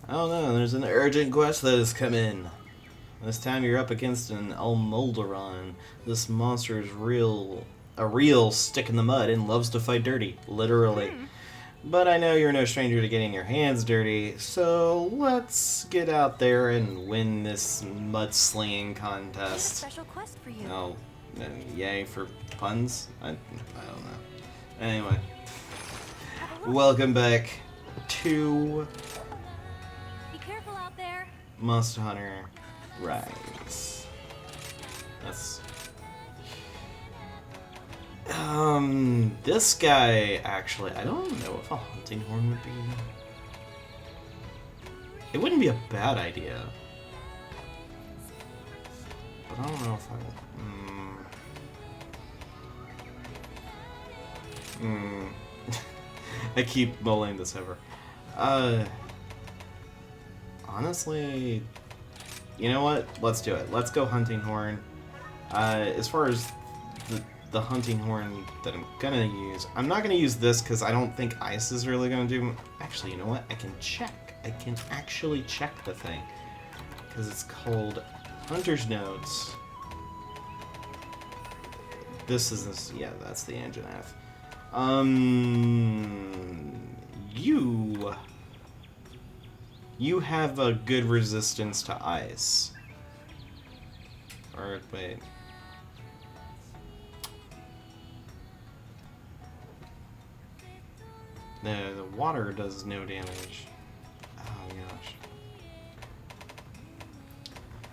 Oh no, there's an urgent quest that has come in. This time you're up against an Almolderon. This monster is a real stick in the mud and loves to fight dirty, literally. But I know you're no stranger to getting your hands dirty, so let's get out there and win this mudslinging contest. Special quest for you. Oh, yay for puns? I don't know. Anyway, welcome back to Be careful out there. Monster Hunter Rise. That's this guy actually, I don't know if a hunting horn would be. It wouldn't be a bad idea, but I don't know if I. I keep mulling this over. Honestly, you know what? Let's do it. Let's go hunting horn. As far as the hunting horn that I'm gonna use, I'm not gonna use this because I don't think ice is really gonna do. Actually, you know what? I can check. I can actually check the thing because it's called Hunter's Notes. This is this. Yeah, that's the engine F. You have a good resistance to ice. Or wait. The water does no damage. Oh gosh.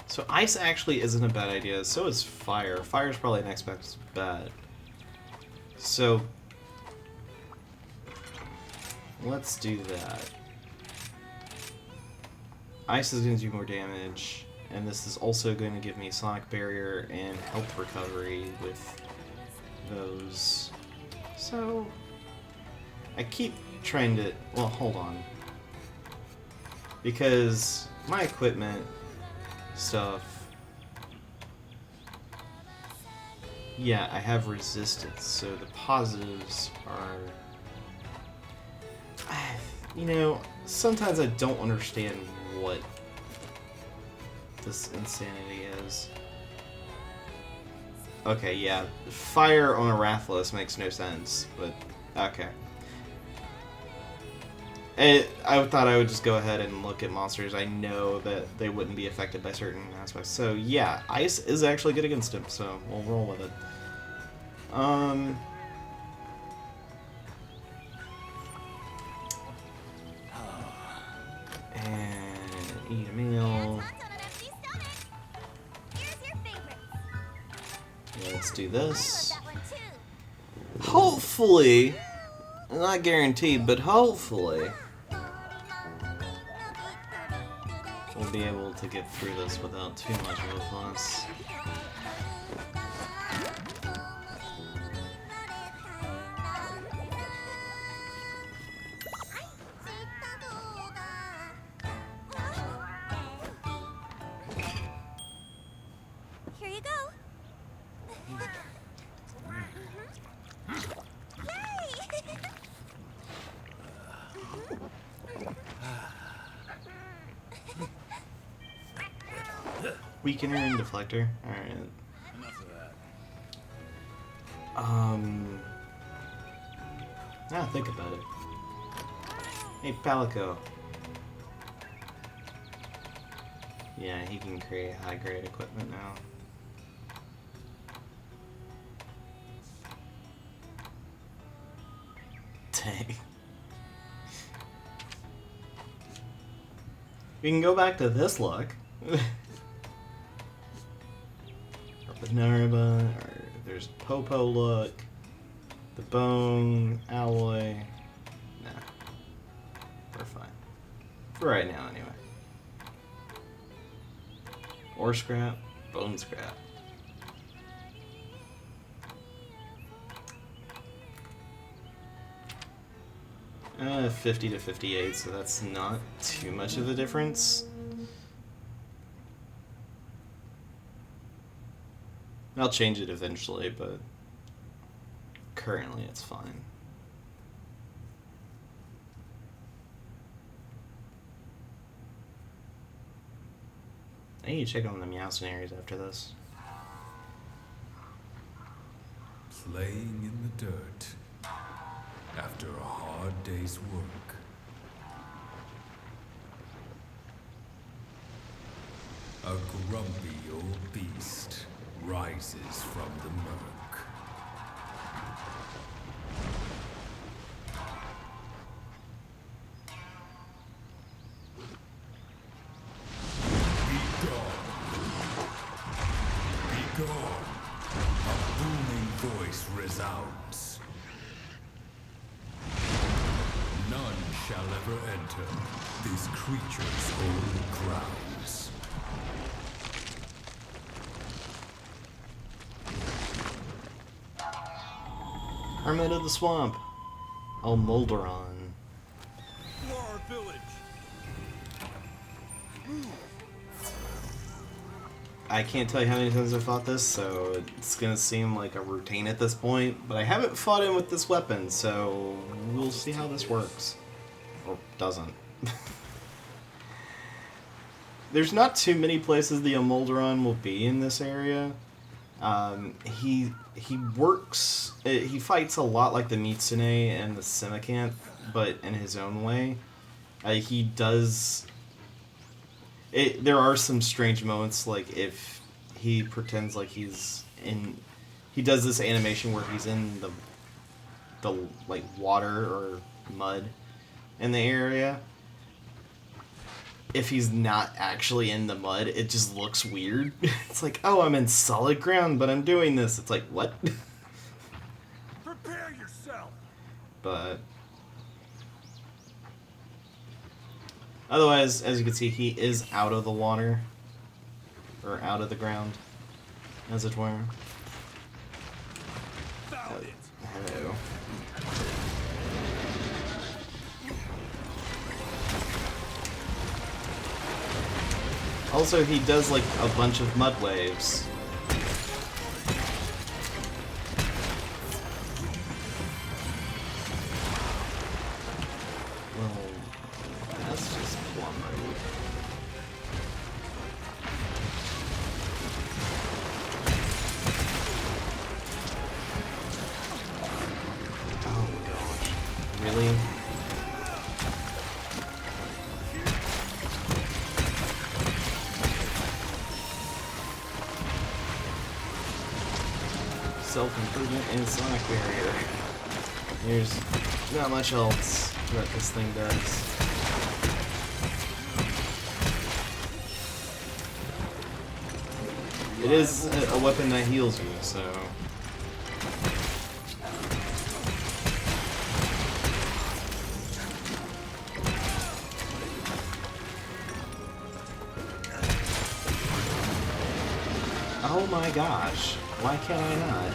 So ice actually isn't a bad idea. So is fire. Fire's probably next best bet. So let's do that. Ice is going to do more damage, and this is also going to give me Sonic Barrier and health recovery with those. So I keep trying to, well, hold on. Because my equipment stuff, yeah, I have resistance, so the positives are, you know, sometimes I don't understand what this insanity is. Okay, yeah, fire on a Rathalos makes no sense, but okay. I thought I would just go ahead and look at monsters I know that they wouldn't be affected by certain aspects. So yeah, ice is actually good against him, so we'll roll with it. And eat a meal. Let's do this. Hopefully, not guaranteed, but hopefully, we'll be able to get through this without too much of a fuss. Here you go. Weakener and deflector. Alright. Now think about it. Hey, Palico. Yeah, he can create high-grade equipment now. Dang. We can go back to this look. Narba, or there's Popo look, the bone, alloy. Nah. We're fine. For right now, anyway. Ore scrap, bone scrap. 50 to 58, so that's not too much of a difference. I'll change it eventually, but currently it's fine. need to check on the Meowcenaries after this. Playing in the dirt after a hard day's work. A grumpy old beast rises from the murk. Be gone. Be gone. A booming voice resounds. None shall ever enter this creature's holy grounds. Hermit of the Swamp. Molderon. For our village. I can't tell you how many times I've fought this, so it's gonna seem like a routine at this point, but I haven't fought him with this weapon, so we'll see how this works. Or doesn't. There's not too many places the Molderon will be in this area. He works, he fights a lot like the Mitsune and the Semicanth, but in his own way. He does... there are some strange moments, like if he pretends like he's in... He does this animation where he's in the like, water or mud in the area. If he's not actually in the mud, it just looks weird. It's like, oh, I'm in solid ground, but I'm doing this. It's like, what? Prepare yourself. But otherwise, as you can see, he is out of the water. Or out of the ground, as it were. Found it. Hello. Also, he does, like, a bunch of mud waves. Well, that's just plumb rude. Oh, gosh. Really? Self-improvement and Sonic Barrier. There's not much else that this thing does. It is a weapon that heals you, so... Oh my gosh. Why can't I not?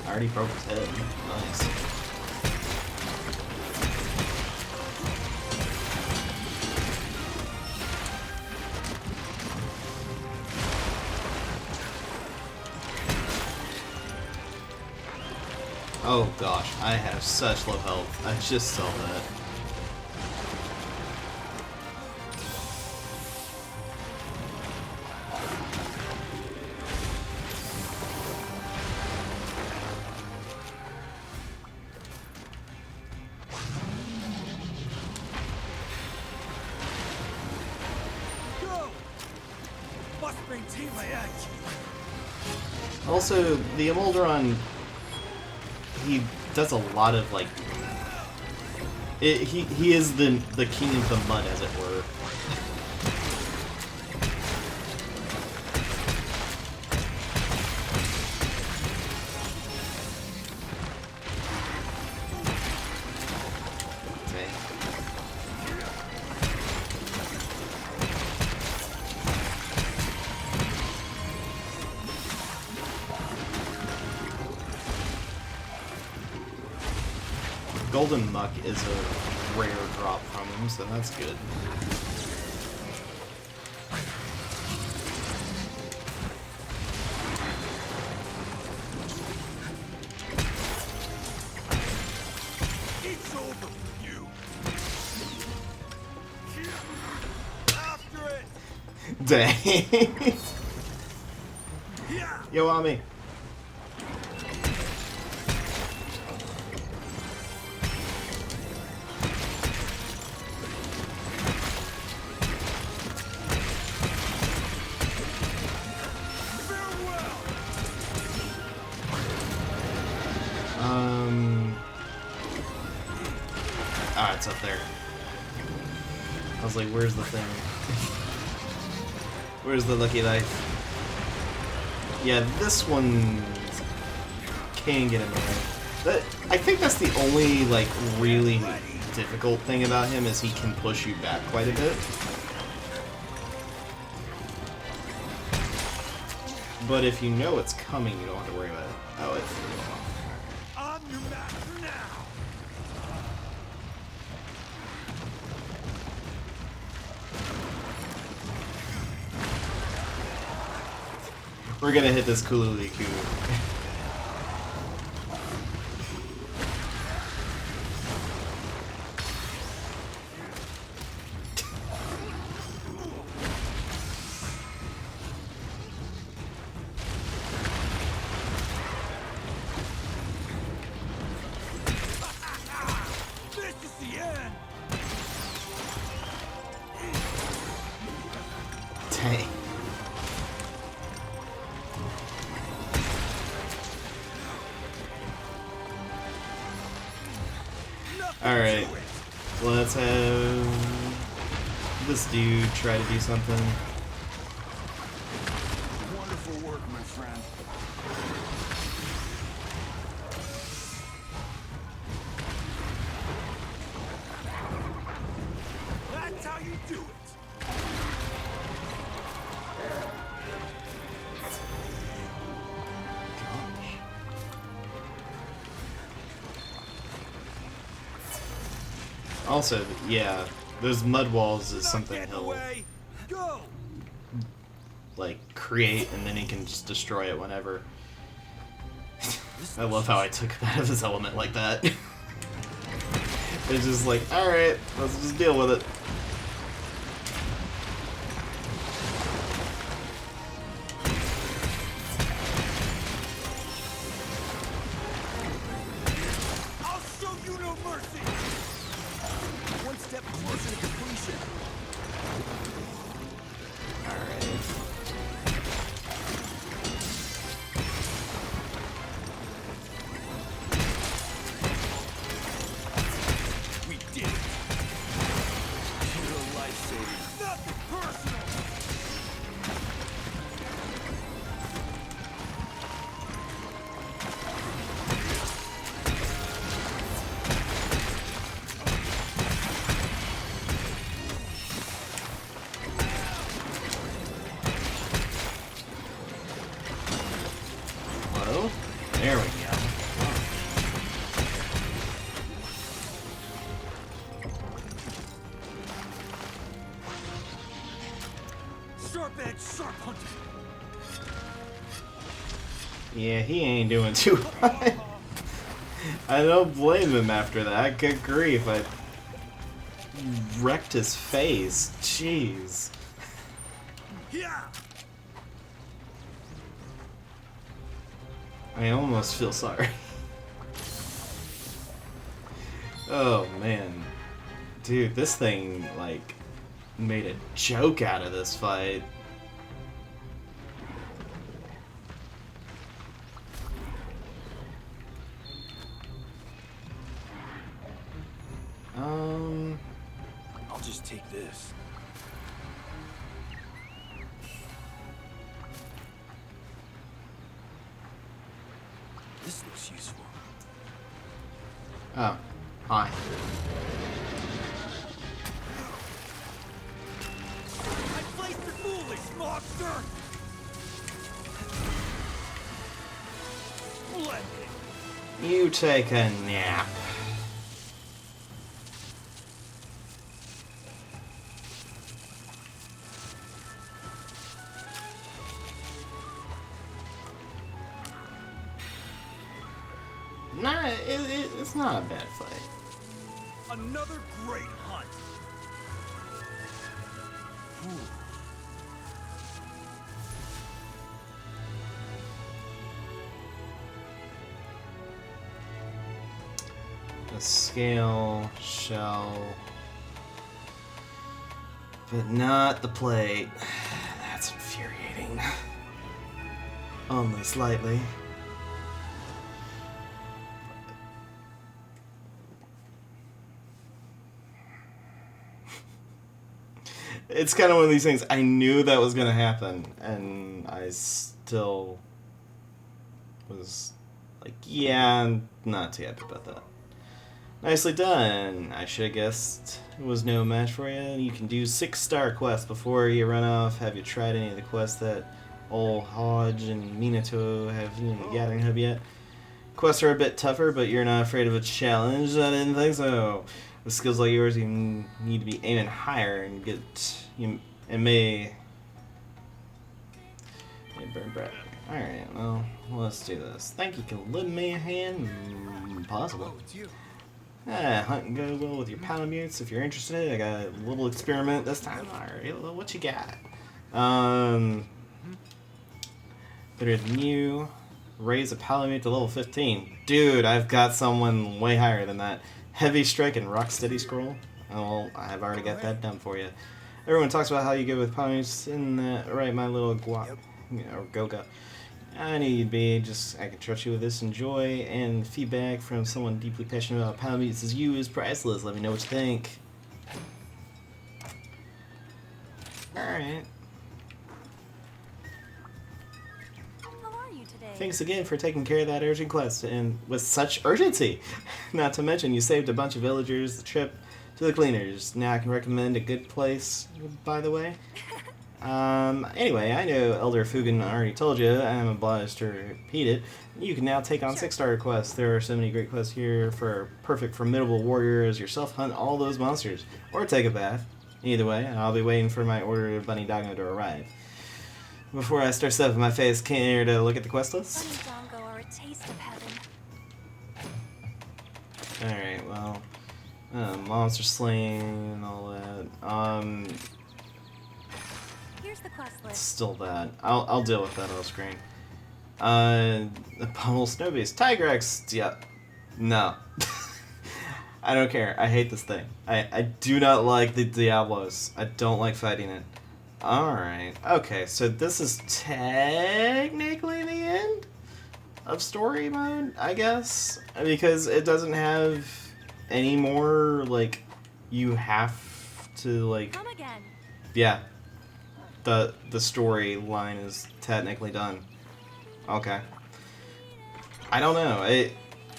I already broke his head. Nice. Oh gosh, I have such low health. I just saw that. Go. Must maintain my edge. Also, the Molderon, he does a lot of, like... he is the king of the mud, as it were. Okay. Golden Muck is a rare drop from him, so that's good. Dang. Yeah. Yo, on me. Farewell. Ah, it's up there. I was like, where's the thing? Where's the lucky life? Yeah, this one can get in the way. I think that's the only, like, really difficult thing about him is he can push you back quite a bit. But if you know it's coming, you don't have to worry about it. Oh, it flew off. I'm your master now. We're gonna hit this Kululiku. This is the end. Dang. Alright, let's have this dude try to do something. Wonderful work, my friend. That's how you do it. Also, yeah, those mud walls is Not something get in the he'll way. Go. like create and then he can just destroy it whenever. I love how I took him out of his element like that. It's just like, alright, let's just deal with it. I'll show you no mercy. One step closer to completion. Alright. We did it. You're a lifesaver. Nothing personal. Hello? There we go. Sharp edge, sharp hunter. Yeah, he ain't doing too hot. I don't blame him after that. Good grief, I wrecked his face. Jeez. Yeah. I almost feel sorry. Oh man. Dude, this thing, like, made a joke out of this fight. I'll just take this. This looks useful. Oh. Hi. I played the foolish monster. Splendid. You take a nap. Nah, it's not a bad fight. Another great hunt. Ooh. A scale, shell, but not the plate. That's infuriating. Only slightly. It's kind of one of these things. I knew that was going to happen, and I still was like, yeah, I'm not too happy about that. Nicely done. I should have guessed it was no match for you. You can do 6-star quests before you run off. Have you tried any of the quests that old Hodge and Minato have in the Gathering Hub yet? Quests are a bit tougher, but you're not afraid of a challenge. I didn't think so. With skills like yours, you need to be aiming higher and may burn breath. Alright, well, let's do this. Think you can lend me a hand? Possible. Oh, it's you. Hunt and go well with your Palamutes if you're interested. I got a little experiment this time. Alright, well, what you got? Better than you. Raise a Palamute to level 15. Dude, I've got someone way higher than that. Heavy Strike and Rocksteady Scroll. Oh, well, I've already got that done for you. Everyone talks about how you go with Palamutes in that, right, my little or Goga. I knew you'd be. Just I can trust you with this. Enjoy, and feedback from someone deeply passionate about Palamutes as you is priceless. Let me know what you think. Alright. How are you today? Thanks again for taking care of that urgent quest, and with such urgency. Not to mention, you saved a bunch of villagers the trip to the cleaners. Now I can recommend a good place, by the way. Anyway, I know Elder Fugan already told you. I'm obliged to repeat it. You can now take on 6-star quests. There are so many great quests here for perfect formidable warriors yourself. Hunt all those monsters, or take a bath. Either way, I'll be waiting for my order of Bunny Doggo to arrive. Before I start stuffing my face, care to look at the quest list? Bunny Dongo are a taste of heaven. Alright, well, monster slaying and all that. Here's the quest list. Still that. I'll deal with that off screen. The Pummel Snow Beast. Tigrex! Yeah. No. I don't care. I hate this thing. I do not like the Diablos. I don't like fighting it. Alright. Okay, so this is technically the end of story mode, I guess? Because it doesn't have any more, like, you have to, like... Come again. Yeah. The storyline is technically done. Okay. I don't know.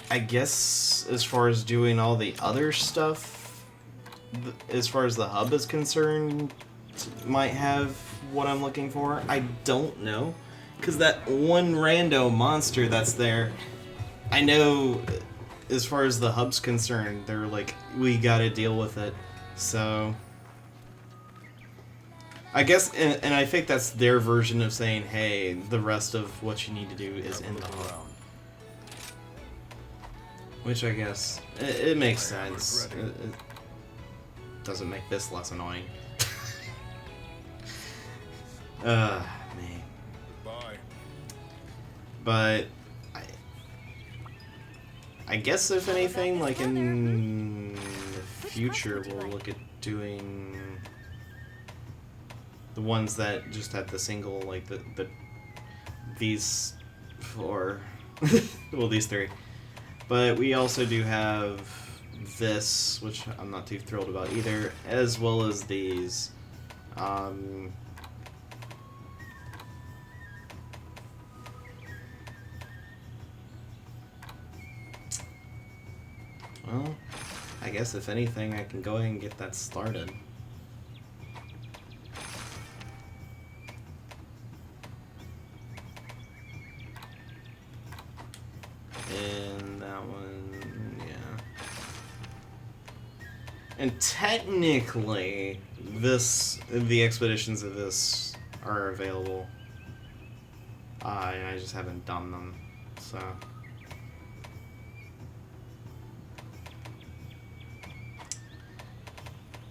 I guess as far as doing all the other stuff, as far as the hub is concerned, might have what I'm looking for. I don't know. Because that one rando monster that's there, I know as far as the hub's concerned, they're like, we gotta deal with it. So... I guess, and I think that's their version of saying, hey, the rest of what you need to do is in the hub. Which I guess, it makes sense. It doesn't make this less annoying. Man. Bye. But, I guess if anything, like in the future, we'll look at doing... the ones that just have the single, like these 4, well, these 3. But we also do have this, which I'm not too thrilled about either, as well as these. Well, I guess if anything, I can go ahead and get that started. And that one, yeah. And technically, the expeditions of this are available. I just haven't done them, so.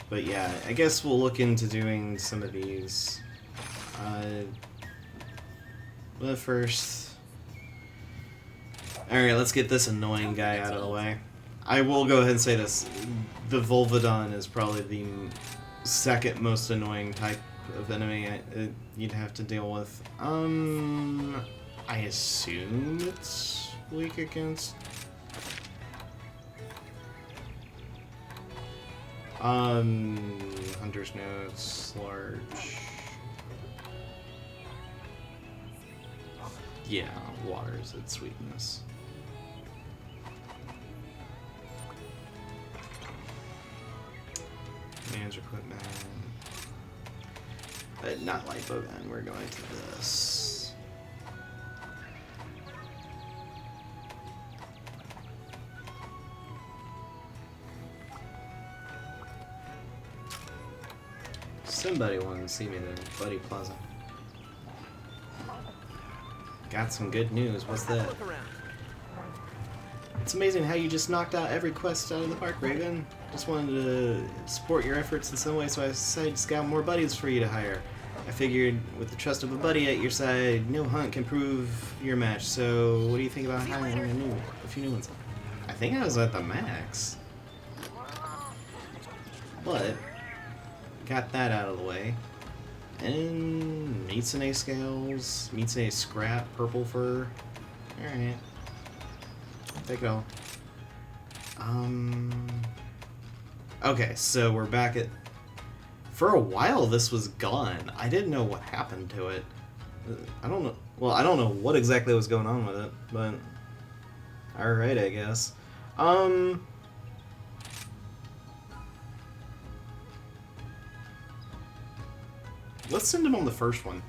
But yeah, I guess we'll look into doing some of these. But first... Alright, let's get this annoying guy out of the way. I will go ahead and say this. The Volvidon is probably the second most annoying type of enemy you'd have to deal with. I assume it's weak against... Hunter's Notes, large... Yeah, water is its weakness. Manage equipment. Not light bowgun, we're going to this. Somebody wanted to see me then, Buddy Plaza. Got some good news, what's that? Look around. It's amazing how you just knocked out every quest out of the park, Raven. Just wanted to support your efforts in some way, so I decided to scout more buddies for you to hire. I figured with the trust of a buddy at your side, no hunt can prove your match, so what do you think about hiring a few new ones? I think I was at the max. But, got that out of the way. And Mitsune scales, Mitsune scrap, purple fur. Alright. Take it all. Okay, so we're back at... For a while this was gone. I didn't know what happened to it. I don't know... Well, I don't know what exactly was going on with it, but... Alright, I guess. Let's send him on the first one.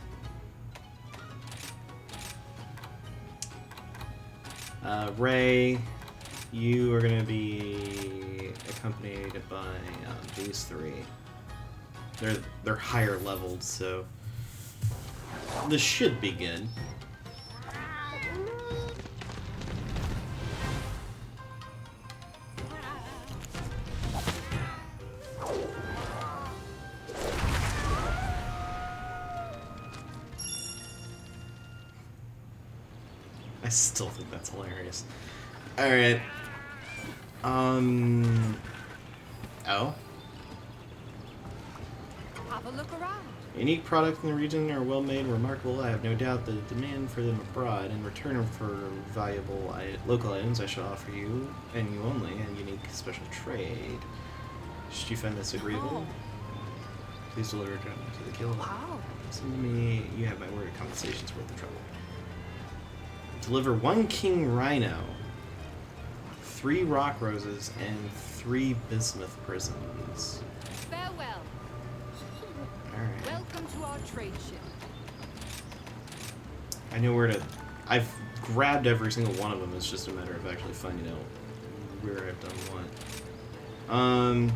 Ray, you are going to be accompanied by these three. They're higher leveled, so this should be good. I still think that's hilarious. Alright. Oh? Have a look around. Unique products in the region are well made and remarkable. I have no doubt the demand for them abroad. In return for valuable local items, I shall offer you, and you only, a unique special trade. Should you find this agreeable? Please deliver it to the guild. Wow. Send to me, you have my word, compensation's worth the trouble. Deliver 1 king rhino, 3 rock roses, and 3 bismuth prisms. Farewell. Alright. Welcome to our trade ship. I know where to... I've grabbed every single one of them. It's just a matter of actually finding out where I've done what.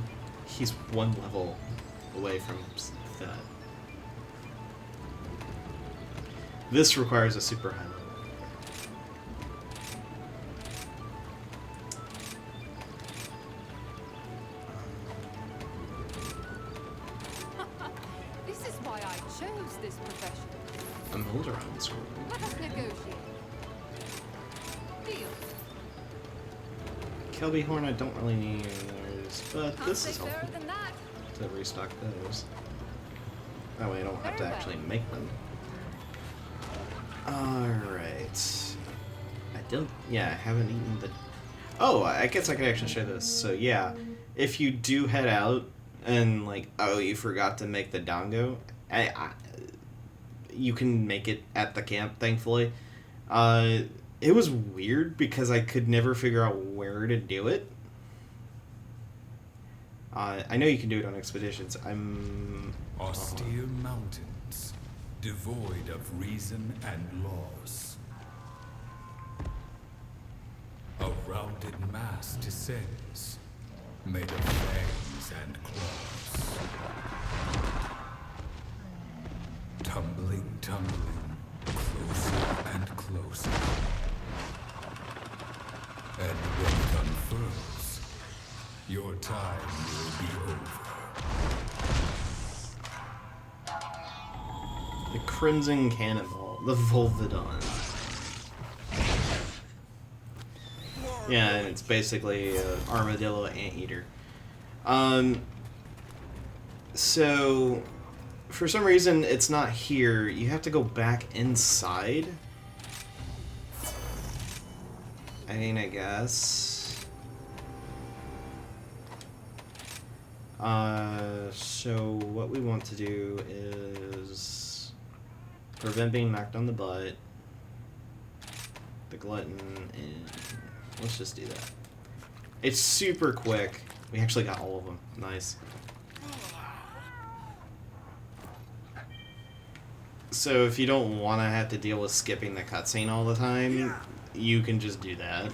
He's 1 level away from that. This requires a super high level. This is why I chose this profession. A Molderon scroll. Let us negotiate. Deal. Kelby Horn I don't really need those, but Can't this say is fairer helpful than that. to restock those. That way I don't have to Very well. actually make them. Alright. I haven't eaten the... Oh, I guess I could actually show this. So yeah, if you do head out and like, oh, you forgot to make the dango, you can make it at the camp, thankfully. It was weird because I could never figure out where to do it. I know you can do it on expeditions. Austere mountains, devoid of reason and laws. A rounded mass descends, made of fangs and claws. Tumbling, closer and closer. And when it unfurls, your time will be over. The Crimson Cannonball, the Volvidon. Yeah, and it's basically an armadillo anteater. So, for some reason, it's not here. You have to go back inside. I mean, I guess. So what we want to do is prevent being knocked on the butt. The glutton, and let's just do that. It's super quick. We actually got all of them. Nice. So if you don't want to have to deal with skipping the cutscene all the time, you can just do that.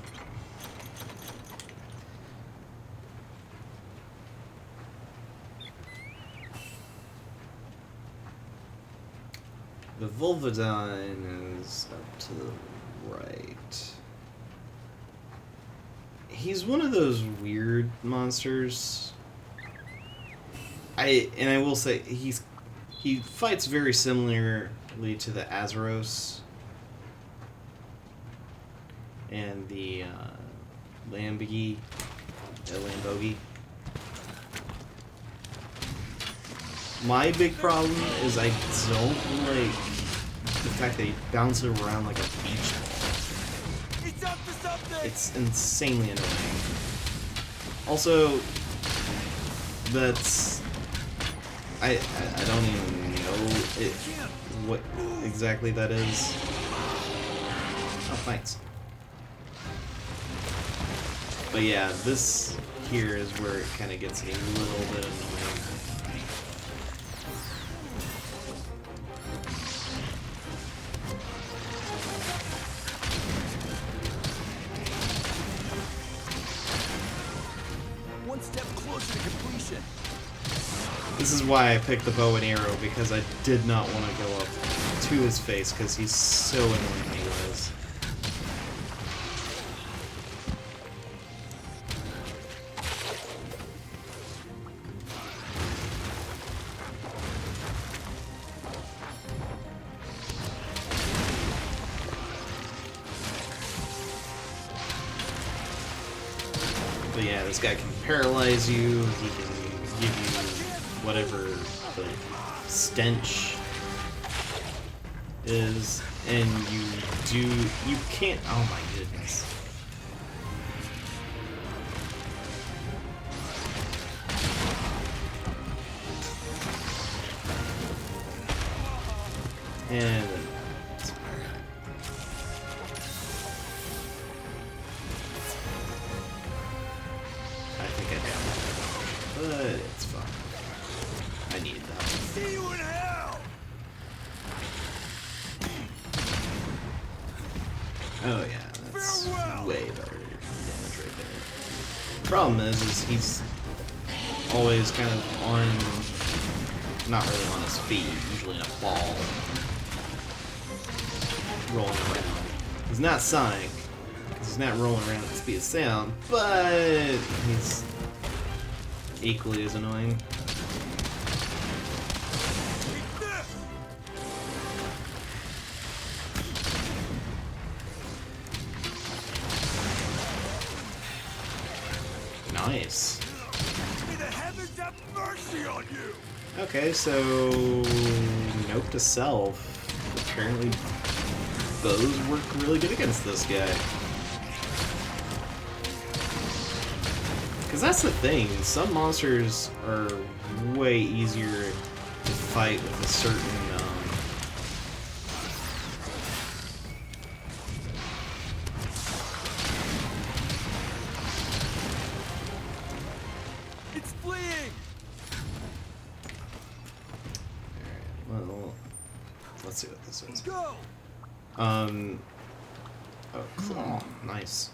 The Volvodine is up to the right. He's one of those weird monsters. I will say he fights very similarly to the Azeros and the Lambogi. My big problem is I don't like the fact that he bounces around like a beach ball. He's up to something. It's insanely annoying. Also, that's I don't even know what exactly that is. Oh, thanks. But yeah, this here is where it kind of gets a little bit annoying. One step closer to completion. This is why I picked the bow and arrow, because I did not want to go up to his face, because he's so annoying anyways. But yeah, this guy can paralyze you, he can give you whatever the stench is, and you can't, oh my goodness. And I think I damaged it, but it's fine. I need that. See you in hell. Oh yeah, that's Farewell. way better damage right there. Problem is he's always kind of on, not really on his feet, usually in a ball, rolling around. He's not Sonic, because he's not rolling around at the speed of sound, but he's equally as annoying. Nice. May the heavens have mercy on you. Okay, so note to self. Apparently bows work really good against this guy. Because that's the thing, some monsters are way easier to fight with a certain It's fleeing. Alright, well, let's see what this is. Go. Oh, claw. Nice.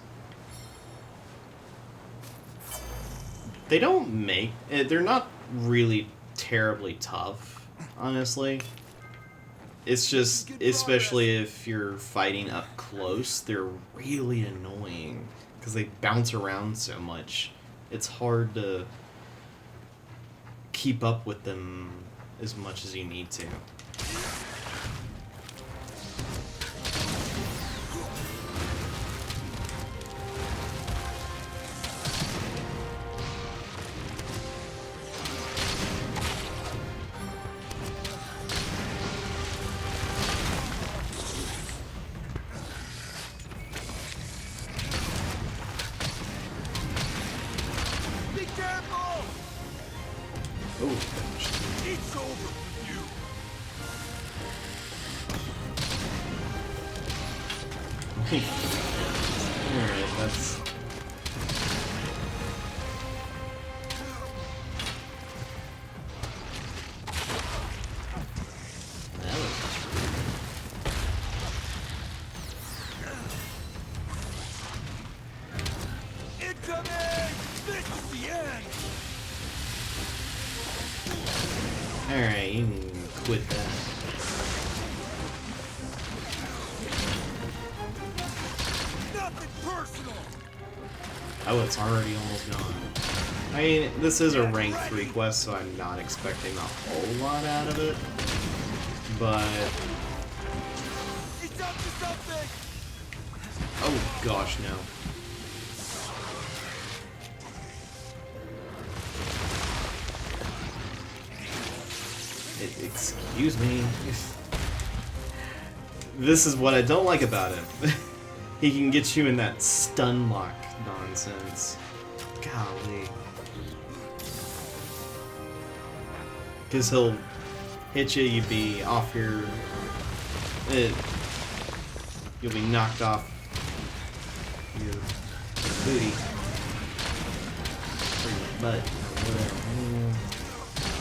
They don't make... They're not really terribly tough, honestly. It's just, especially if you're fighting up close, they're really annoying. Because they bounce around so much. It's hard to keep up with them as much as you need to. Alright, that's... That was... Incoming! This is the end! Alright, you can quit that. Nothing personal! Oh, it's already almost gone. I mean, this is a rank 3 quest, so I'm not expecting a whole lot out of it. But... It's up to something! oh gosh, no. Excuse me. This is what I don't like about him. He can get you in that stun lock nonsense. Golly. Because he'll hit you, you'd be off your... you'll be knocked off your booty. Or your butt, or whatever.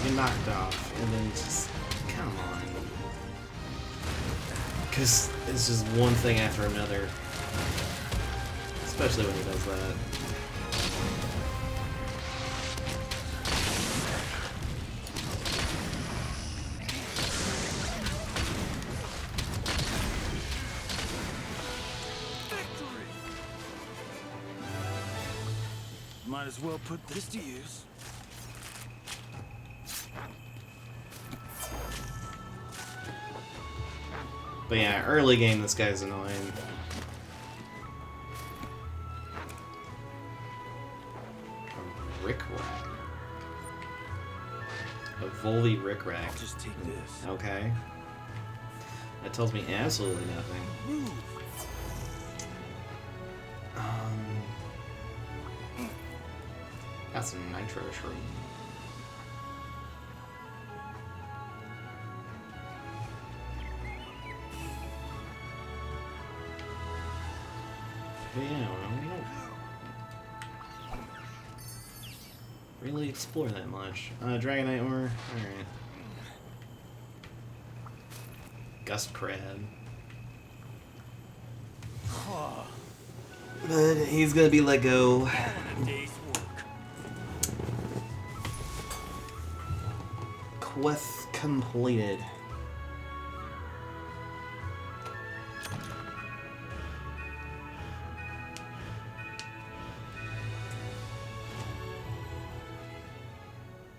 You're knocked off, and then it's just... come on. Because it's just one thing after another. Especially when he does that. Victory! Might as well put this to use. But yeah, early game, this guy's annoying. A Rickrack. A Voldy Rickrack. I'll just take this. Okay. That tells me absolutely nothing. Move! That's some nitro shroom. But yeah, we don't really explore that much. Dragonite ore, alright. Gust Crab. But he's gonna be let go. A day's work. Quest completed.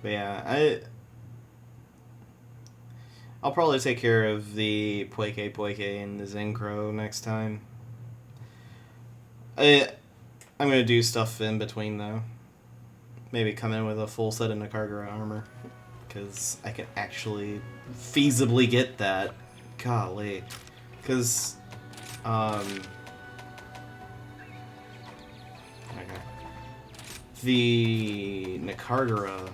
But yeah, I'll probably take care of the Poike and the Zencro next time. I'm gonna do stuff in between though. Maybe come in with a full set of Nakargara armor, because I can actually feasibly get that. Golly, because okay. The Nakargara,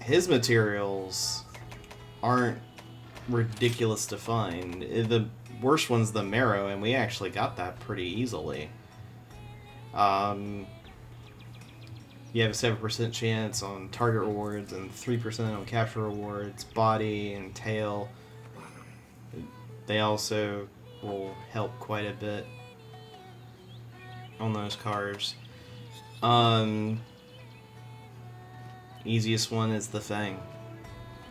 his materials aren't ridiculous to find. The worst one's the marrow, and we actually got that pretty easily. You have a 7% chance on target rewards and 3% on capture rewards, body and tail. They also will help quite a bit on those cars. Easiest one is the Fang.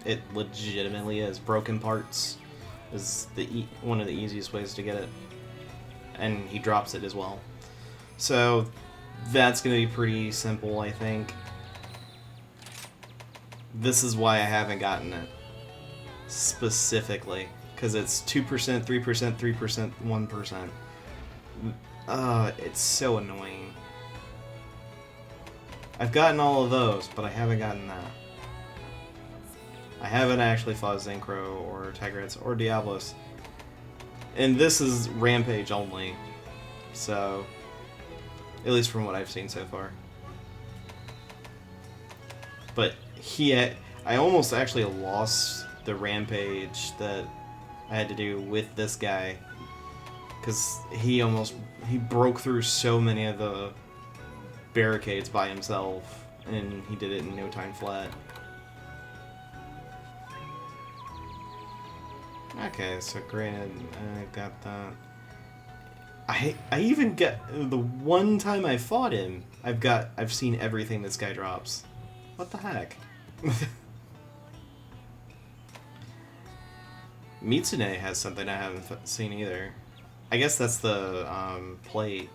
It legitimately is. Broken parts is one of the easiest ways to get it. And he drops it as well. So that's going to be pretty simple, I think. This is why I haven't gotten it. Specifically. Because it's 2%, 3%, 3%, 1%. It's so annoying. I've gotten all of those, but I haven't gotten that. I haven't actually fought Zencro or Tigrettes or Diablos. And this is Rampage only. So, at least from what I've seen so far. But I almost actually lost the Rampage that I had to do with this guy. Because he broke through so many of the barricades by himself, and he did it in no time flat. Okay, so granted, I got that. I even get the one time I fought him, I've seen everything this guy drops. What the heck? Mitsune has something I haven't seen either. I guess that's the plate.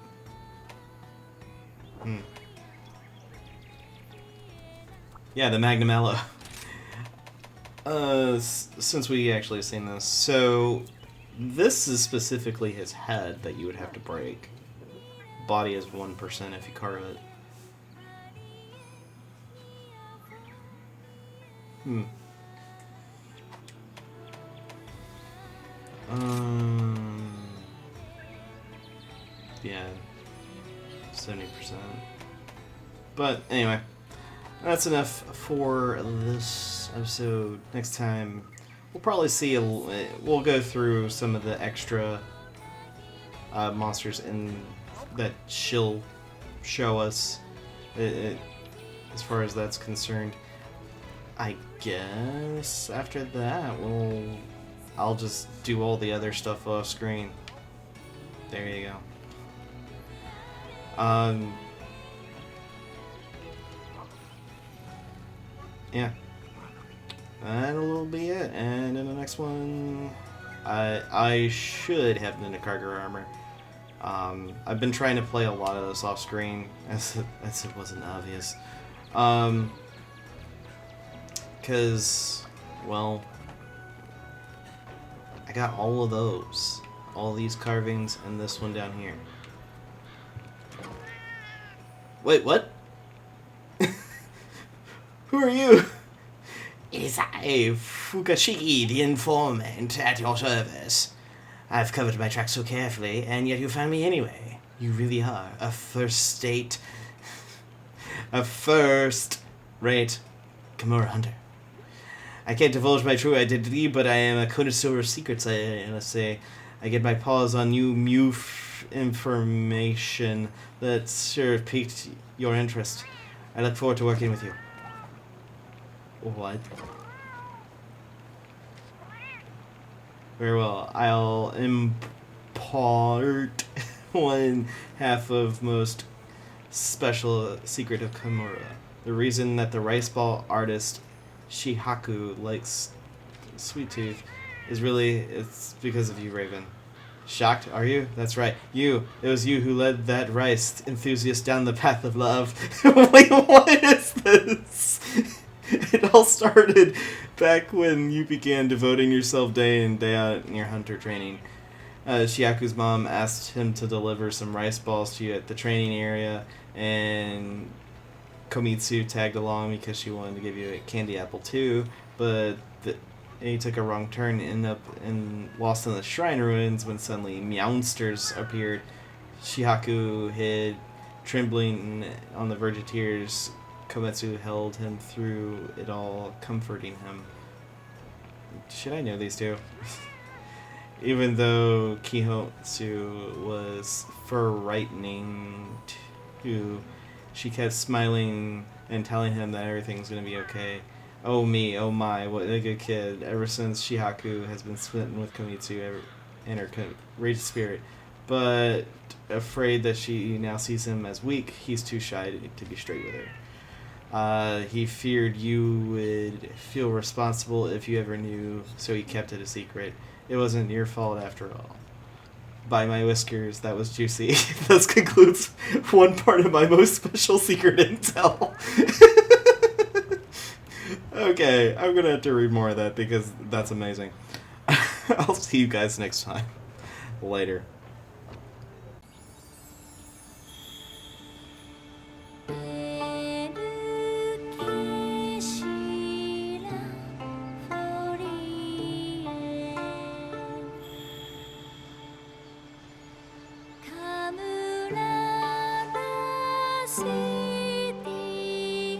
Yeah, the Magnamello. Since we actually seen this, so this is specifically his head that you would have to break. Body is 1% if you carve it. Yeah, 70%. But anyway, that's enough for this episode. Next time, we'll probably see we'll go through some of the extra monsters that she'll show us. As far as that's concerned, I guess after that, I'll just do all the other stuff off screen. There you go. Yeah. That'll be it. And in the next one, I should have Ninakarga armor. I've been trying to play a lot of this off screen, as it wasn't obvious. Because, well, I got all of those. All these carvings and this one down here. Wait, what? Who are you? It is I, Fukashiki, the informant, at your service. I've covered my tracks so carefully, and yet you found me anyway. You really are a first-rate Kimura hunter. I can't divulge my true identity, but I am a connoisseur of secrets, I must say. I get my paws on new information that sure piqued your interest. I look forward to working with you. What? Very well. I'll impart one half of most special secret of Kimura. The reason that the rice ball artist Shihaku likes Sweet Tooth it's because of you, Raven. Shocked, are you? That's right. You. It was you who led that rice enthusiast down the path of love. Wait, what is this? It all started back when you began devoting yourself day in, day out in your hunter training. Shiaku's mom asked him to deliver some rice balls to you at the training area, and Komitsu tagged along because she wanted to give you a candy apple too, but he took a wrong turn and ended up lost in the shrine ruins when suddenly Meowsters appeared. Shihaku hid, trembling on the verge of tears. Komitsu held him through it all, comforting him. Should I know these two? Even though Kihotsu was frightening too, she kept smiling and telling him that everything's gonna be okay. Oh me, oh my, what a good kid. Ever since Shihaku has been smitten with Komitsu and her rage spirit, but afraid that she now sees him as weak, he's too shy to be straight with her. He feared you would feel responsible if you ever knew, so he kept it a secret. It wasn't your fault after all. By my whiskers, that was juicy. This concludes one part of my most special secret intel. Okay, I'm gonna have to read more of that because that's amazing. I'll see you guys next time. Later.